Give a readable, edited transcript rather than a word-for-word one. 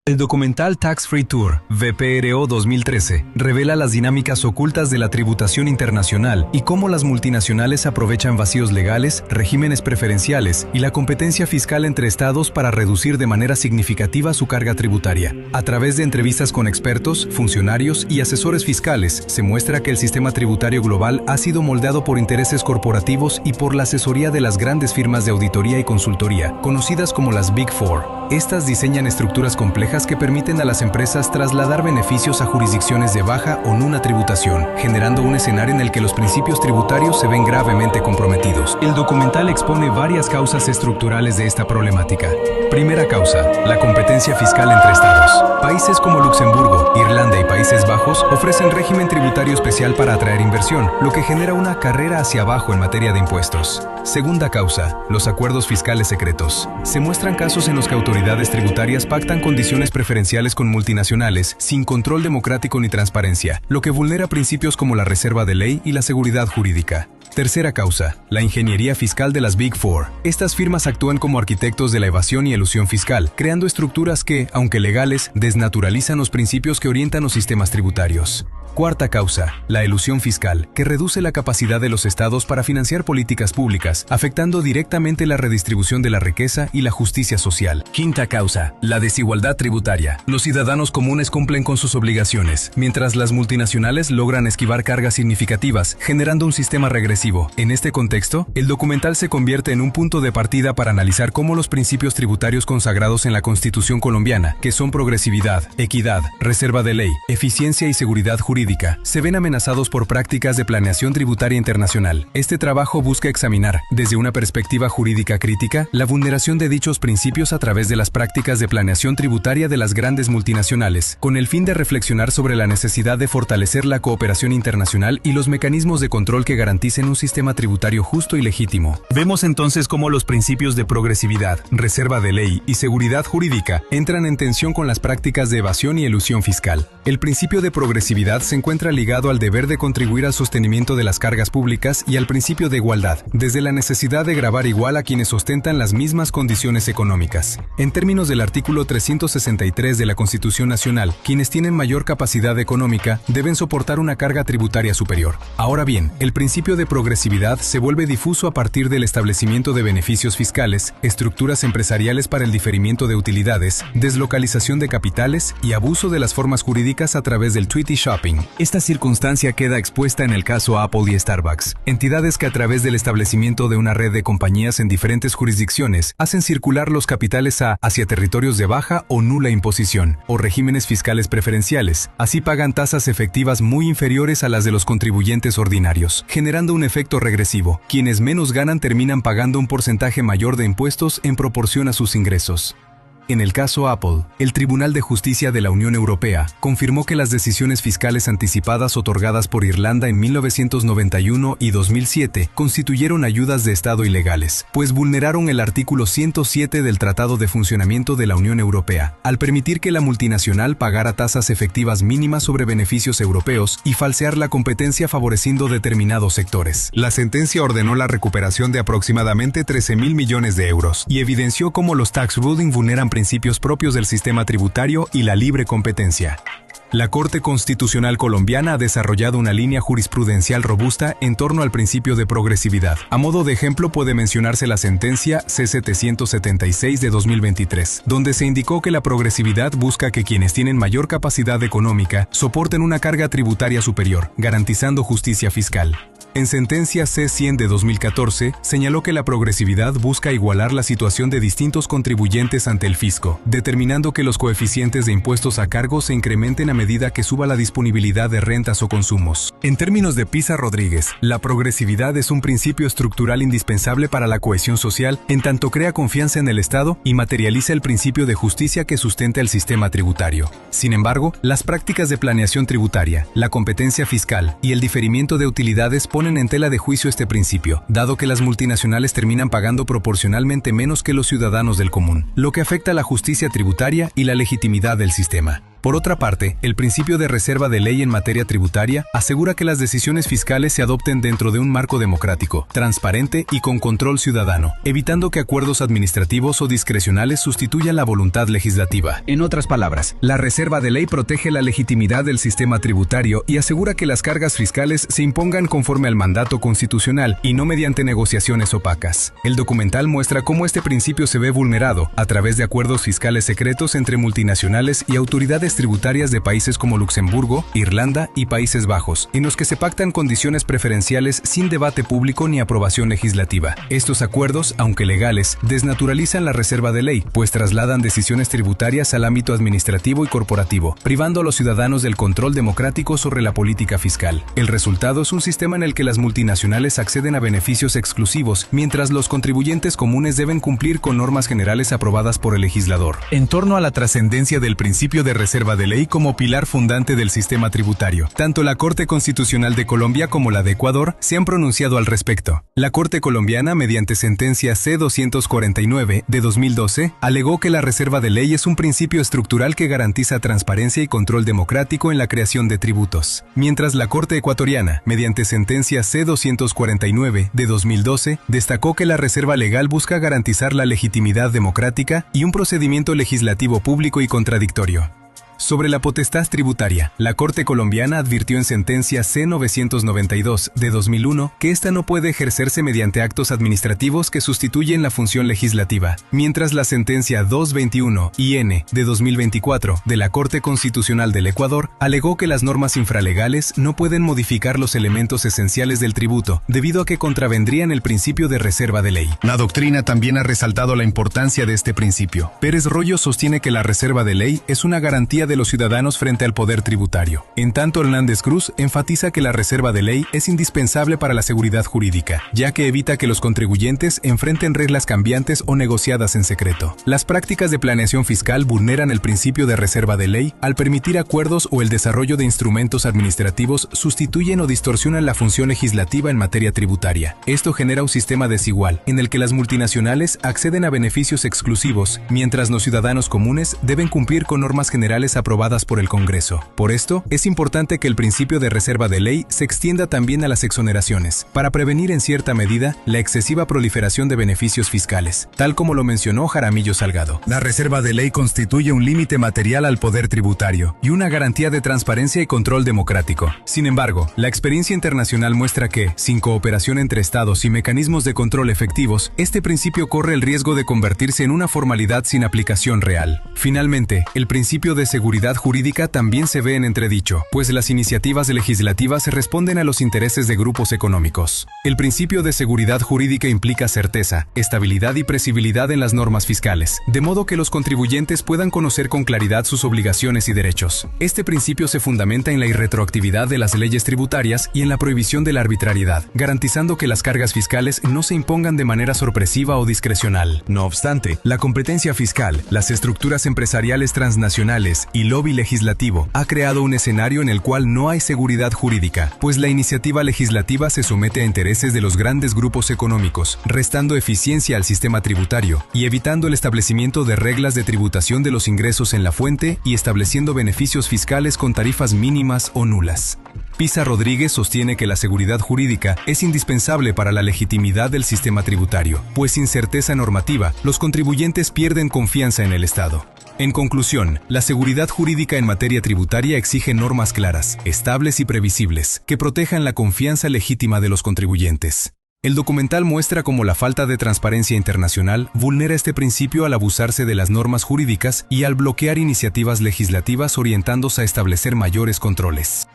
El documental Tax Free Tour, VPRO 2013, revela las dinámicas ocultas de la tributación internacional y cómo las multinacionales aprovechan vacíos legales, regímenes preferenciales y la competencia fiscal entre estados para reducir de manera significativa su carga tributaria. A través de entrevistas con expertos, funcionarios y asesores fiscales, se muestra que el sistema tributario global ha sido moldeado por intereses corporativos y por la asesoría de las grandes firmas de auditoría y consultoría, conocidas como las Big Four. Estas diseñan estructuras complejas que permiten a las empresas trasladar beneficios a jurisdicciones de baja o nula tributación, generando un escenario en el que los principios tributarios se ven gravemente comprometidos. El documental expone varias causas estructurales de esta problemática. Primera causa, la competencia fiscal entre estados. Países como Luxemburgo, Irlanda y Países Bajos ofrecen régimen tributario especial para atraer inversión, lo que genera una carrera hacia abajo en materia de impuestos. Segunda causa, los acuerdos fiscales secretos. Se muestran casos en los que autoridades tributarias pactan condiciones preferenciales con multinacionales sin control democrático ni transparencia, lo que vulnera principios como la reserva de ley y la seguridad jurídica. Tercera causa, la ingeniería fiscal de las Big Four. Estas firmas actúan como arquitectos de la evasión y elusión fiscal, creando estructuras que, aunque legales, desnaturalizan los principios que orientan los sistemas tributarios. Cuarta causa, la elusión fiscal, que reduce la capacidad de los estados para financiar políticas públicas, afectando directamente la redistribución de la riqueza y la justicia social. Quinta causa, la desigualdad tributaria. Los ciudadanos comunes cumplen con sus obligaciones, mientras las multinacionales logran esquivar cargas significativas, generando un sistema regresivo. En este contexto, el documental se convierte en un punto de partida para analizar cómo los principios tributarios consagrados en la Constitución colombiana, que son progresividad, equidad, reserva de ley, eficiencia y seguridad jurídica, se ven amenazados por prácticas de planeación tributaria internacional. Este trabajo busca examinar, desde una perspectiva jurídica crítica, la vulneración de dichos principios a través de las prácticas de planeación tributaria de las grandes multinacionales, con el fin de reflexionar sobre la necesidad de fortalecer la cooperación internacional y los mecanismos de control que garanticen un sistema tributario justo y legítimo. Vemos entonces cómo los principios de progresividad, reserva de ley y seguridad jurídica entran en tensión con las prácticas de evasión y elusión fiscal. El principio de progresividad se encuentra ligado al deber de contribuir al sostenimiento de las cargas públicas y al principio de igualdad, desde la necesidad de gravar igual a quienes ostentan las mismas condiciones económicas. En términos del artículo 363 de la Constitución Nacional, quienes tienen mayor capacidad económica deben soportar una carga tributaria superior. Ahora bien, el principio de progresividad se vuelve difuso a partir del establecimiento de beneficios fiscales, estructuras empresariales para el diferimiento de utilidades, deslocalización de capitales y abuso de las formas jurídicas a través del treaty shopping. Esta circunstancia queda expuesta en el caso Apple y Starbucks, entidades que a través del establecimiento de una red de compañías en diferentes jurisdicciones hacen circular los capitales hacia territorios de baja o nula imposición, o regímenes fiscales preferenciales. Así pagan tasas efectivas muy inferiores a las de los contribuyentes ordinarios, generando un efecto regresivo. Quienes menos ganan terminan pagando un porcentaje mayor de impuestos en proporción a sus ingresos. En el caso Apple, el Tribunal de Justicia de la Unión Europea confirmó que las decisiones fiscales anticipadas otorgadas por Irlanda en 1991 y 2007 constituyeron ayudas de Estado ilegales, pues vulneraron el artículo 107 del Tratado de Funcionamiento de la Unión Europea, al permitir que la multinacional pagara tasas efectivas mínimas sobre beneficios europeos y falsear la competencia favoreciendo determinados sectores. La sentencia ordenó la recuperación de aproximadamente 13.000 millones de euros y evidenció cómo los tax ruling vulneran principios propios del sistema tributario y la libre competencia. La Corte Constitucional colombiana ha desarrollado una línea jurisprudencial robusta en torno al principio de progresividad. A modo de ejemplo puede mencionarse la sentencia C-776 de 2023, donde se indicó que la progresividad busca que quienes tienen mayor capacidad económica soporten una carga tributaria superior, garantizando justicia fiscal. En sentencia C-100 de 2014, señaló que la progresividad busca igualar la situación de distintos contribuyentes ante el fisco, determinando que los coeficientes de impuestos a cargo se incrementen a medida que suba la disponibilidad de rentas o consumos. En términos de Pisa Rodríguez, la progresividad es un principio estructural indispensable para la cohesión social, en tanto crea confianza en el Estado y materializa el principio de justicia que sustenta el sistema tributario. Sin embargo, las prácticas de planeación tributaria, la competencia fiscal y el diferimiento de utilidades ponen en tela de juicio este principio, dado que las multinacionales terminan pagando proporcionalmente menos que los ciudadanos del común, lo que afecta la justicia tributaria y la legitimidad del sistema. Por otra parte, el principio de reserva de ley en materia tributaria asegura que las decisiones fiscales se adopten dentro de un marco democrático, transparente y con control ciudadano, evitando que acuerdos administrativos o discrecionales sustituyan la voluntad legislativa. En otras palabras, la reserva de ley protege la legitimidad del sistema tributario y asegura que las cargas fiscales se impongan conforme al mandato constitucional y no mediante negociaciones opacas. El documental muestra cómo este principio se ve vulnerado a través de acuerdos fiscales secretos entre multinacionales y autoridades tributarias de países como Luxemburgo, Irlanda y Países Bajos, en los que se pactan condiciones preferenciales sin debate público ni aprobación legislativa. Estos acuerdos, aunque legales, desnaturalizan la reserva de ley, pues trasladan decisiones tributarias al ámbito administrativo y corporativo, privando a los ciudadanos del control democrático sobre la política fiscal. El resultado es un sistema en el que las multinacionales acceden a beneficios exclusivos, mientras los contribuyentes comunes deben cumplir con normas generales aprobadas por el legislador. En torno a la trascendencia del principio de reserva de ley como pilar fundante del sistema tributario, tanto la Corte Constitucional de Colombia como la de Ecuador se han pronunciado al respecto. La Corte colombiana, mediante sentencia C-249 de 2012, alegó que la reserva de ley es un principio estructural que garantiza transparencia y control democrático en la creación de tributos, mientras la Corte ecuatoriana, mediante sentencia C-249 de 2012, destacó que la reserva legal busca garantizar la legitimidad democrática y un procedimiento legislativo público y contradictorio. Sobre la potestad tributaria, la Corte colombiana advirtió en sentencia C-992 de 2001 que ésta no puede ejercerse mediante actos administrativos que sustituyen la función legislativa, mientras la sentencia 221-IN de 2024 de la Corte Constitucional del Ecuador alegó que las normas infralegales no pueden modificar los elementos esenciales del tributo, debido a que contravendrían el principio de reserva de ley. La doctrina también ha resaltado la importancia de este principio. Pérez Royo sostiene que la reserva de ley es una garantía de los ciudadanos frente al poder tributario. En tanto, Hernández Cruz enfatiza que la reserva de ley es indispensable para la seguridad jurídica, ya que evita que los contribuyentes enfrenten reglas cambiantes o negociadas en secreto. Las prácticas de planeación fiscal vulneran el principio de reserva de ley al permitir acuerdos o el desarrollo de instrumentos administrativos sustituyen o distorsionan la función legislativa en materia tributaria. Esto genera un sistema desigual, en el que las multinacionales acceden a beneficios exclusivos, mientras los ciudadanos comunes deben cumplir con normas generales aprobadas por el Congreso. Por esto, es importante que el principio de reserva de ley se extienda también a las exoneraciones, para prevenir en cierta medida la excesiva proliferación de beneficios fiscales, tal como lo mencionó Jaramillo Salgado. La reserva de ley constituye un límite material al poder tributario y una garantía de transparencia y control democrático. Sin embargo, la experiencia internacional muestra que, sin cooperación entre estados y mecanismos de control efectivos, este principio corre el riesgo de convertirse en una formalidad sin aplicación real. Finalmente, el principio de seguridad jurídica también se ve en entredicho, pues las iniciativas legislativas responden a los intereses de grupos económicos. El principio de seguridad jurídica implica certeza, estabilidad y previsibilidad en las normas fiscales, de modo que los contribuyentes puedan conocer con claridad sus obligaciones y derechos. Este principio se fundamenta en la irretroactividad de las leyes tributarias y en la prohibición de la arbitrariedad, garantizando que las cargas fiscales no se impongan de manera sorpresiva o discrecional. No obstante, la competencia fiscal, las estructuras empresariales transnacionales y lobby legislativo ha creado un escenario en el cual no hay seguridad jurídica, pues la iniciativa legislativa se somete a intereses de los grandes grupos económicos, restando eficiencia al sistema tributario y evitando el establecimiento de reglas de tributación de los ingresos en la fuente y estableciendo beneficios fiscales con tarifas mínimas o nulas. Pisa Rodríguez sostiene que la seguridad jurídica es indispensable para la legitimidad del sistema tributario, pues sin certeza normativa, los contribuyentes pierden confianza en el Estado. En conclusión, la seguridad jurídica en materia tributaria exige normas claras, estables y previsibles, que protejan la confianza legítima de los contribuyentes. El documental muestra cómo la falta de transparencia internacional vulnera este principio al abusarse de las normas jurídicas y al bloquear iniciativas legislativas orientándose a establecer mayores controles.